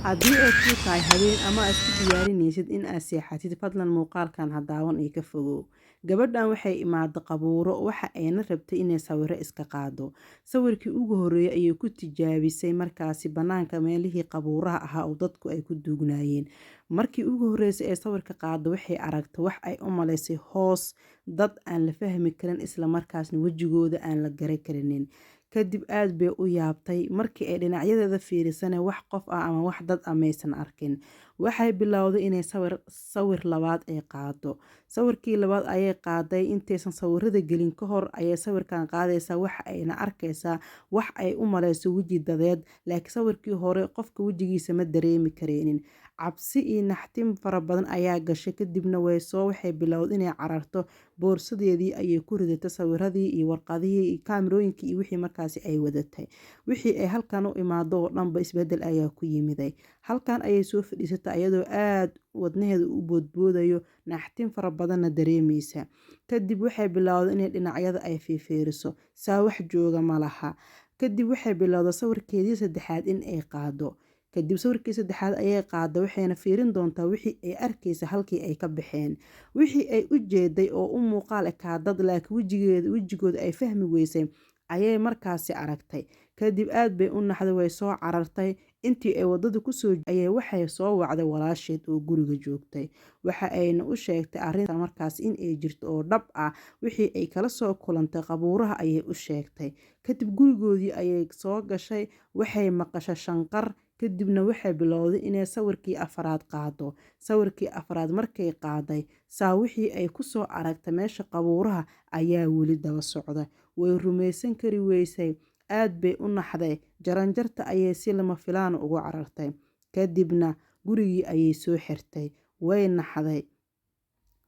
Haddii ay kuu tahay habeen ama aad isku diyaarinaysid in aad seexatid, fadlan muuqaalkan ha daawan iyo ka fogow. Gabadhan waxay imaado qabuuro, waxa ayna rabtay inay sawiro iska qaado. Sawirkii ugu horreeyay ayay ku tijaabisay markaasi bannaanka meelihii qabuuraha ahaa oo dadku ay ku duugnaayeen. Markii ugu horreysay ee sawirka qaado waxay aragtay wax ay u malaysay hoos dad aan la fahmi karin isla markaasna wejigooda aan la garan karinin. Kadib aad bay u yaabtay markii ay dhinacyadeeda fiirisana wax qof ah ama wax dad ah maysan arkin. Waxay bilowday inay sawir labaad ay qaado. Sawirkii labaad ayay qaaday intaysan sawirada gelin ka hor ayay sawirkan qaadaysaa waxa ayna arkaysaa wax ay u malayso weji dadeed laakiin sawirkii hore qofka wejigiisa ma dareemi kareenin. Cabsi iyo naxtin fara badan ayaa gashay kadibna waxay bilowday inay cararto boorsadeedii ayay ku ridatay sawiradii iyo warqadihii iyo kaamirooyinkii iyo wixii markaasi ay wadatay. Wixii ay halkan u imaado oo dhanba isbedel ayaa ku yimiday. Halkan ayay soo fadhiisatay iyadoo aad wadnaheeda u boodboodayo naxtin fara badanna dareemaysa. Kadib waxay bilowday inay dhinacyada ay fiiriso saa wax jooga ma laha. Kadib waxay bilowday sawirkeedii saddexaad in ay qaado. Kadib sawirkii saddexaad ayay qaado waxayna fiirin doontaa wixii ay arkaysa halkii ay ka baxeen. Wixii ay u jeeday oo u muuqaal eka dad laakiin wejigooda ay fahmi weysay ayay markaasi aragtay. Kadib aad bay u naxday way soo carartay intii ay wadada ku soo ayay waxay soo wacday walaasheed oo guriga joogtay. Waxa ayna u sheegtay arrintan markaas in ay jirto oo dhab ah wixii ay kala soo kulantay qabuuraha ayay u sheegtay. Kadib gurigoodii ayay soo gashay waxay maqashay shanqar kadibna waxay bilowday inay sawirkii afraad qaado. Sawirkii afraad markay qaaday saa wixii ay ku soo aragtay meesha qabuuraha ayaa weli daba socda. Way rumaysan kari weysay aad bay u naxday jaranjarta ayay si lama filaan ugu carartay. Kadibna gurigii ayay soo xirtay way naxday.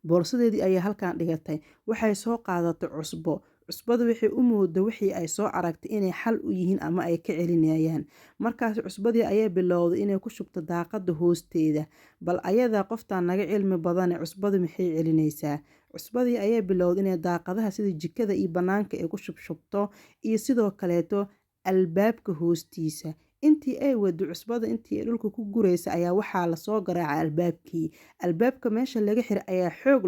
Boorsadeedii ayay halkan dhigatay waxay soo qaadatay cusbo. Cusbada waxay u moodo wixii ay soo aragtay inay xal u yihiin ama ay ka celinayaan. Markaas cusbadii ayay bilowday inay ku shubto daaqada hoosteeda. Bal ayadaa qoftaan naga cilmi badan cusbada maxay celinaysaa. Cusbadii ayay bilowday inay daaqadaha sida jikada iyo bannaanka ay ku shubto iyo sidoo kaleeto albaabka hoostiisa. Intii ay wado cusbada intii dhulka ku guraysa ayaa waxaa la soo garaacay albaabkii. Albaabka meesha laga xiray ayaa xoog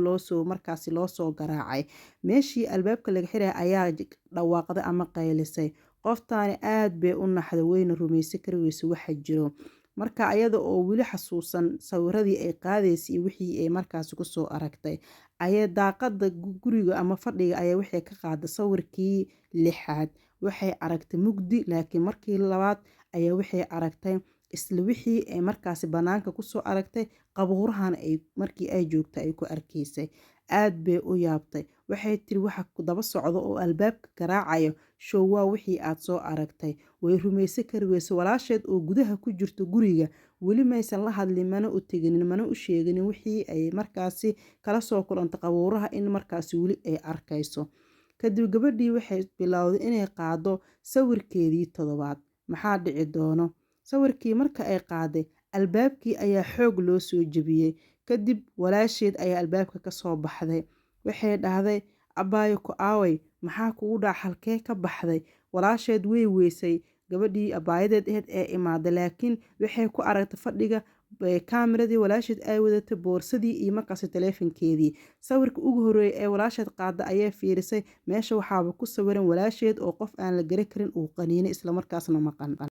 markaasi loo soo garaacay. Meeshii albaabka laga xiray ayaa dhawaaqday ama qaylisay. Qoftaani aad bay u naxday wayna rumaysan kari weysay waxa jiro. Marka ayada oo weli xasuusan sawiradii ay qaadaysay iyo wixii ay markaasi ku soo aragtay ayay daaqada guriga ama fadhiga ayay waxay ka qaaday sawirkii lixaad. Waxay aragtay mugdi laakiin markii labaad ayaa waxay aragtay isla wixii ay markaasi bannaanka ku soo aragtay qabuurahan ay markii ay joogtay ay ku arkaysay. Aad bay u yaabtay waxay tiri waxa ku daba socdo oo albaabka garaacayo show waa wixii aad soo aragtay. Way rumaysan kari weysay walaasheed oo gudaha ku jirto guriga weli maysan la hadlin mana u teginin mana u sheegin wixii ay markaasi kala soo kulantay qabuuraha in markaasi weli ay arkayso. Kadib gabadhii waxay bilowday inay qaado sawirkeedii toddobaad. Maxaa dhici doono? Sawirkii marka ay qaaday albaabkii ayaa xoog loo soo jebiyay. Kadib walaasheed ayaa albaabka ka soo baxday. Waxay dhahday abaayo ku aaway maxaa kugu dhac halkee ka baxday? Walaasheed way weysay gabadhii abaayadeed ee imaaday laakiin waxay ku aragtay fadhiga kaamiradii walaasheed ay wadatay boorsadii iyo markaasi taleefankeedii. Sawirka ugu horreeyay ee walaasheed qaada ayay fiirisay meesha waxaaba ku sawiran walaasheed oo qof aan la garan karin uu qaniinay isla markaasna maqan.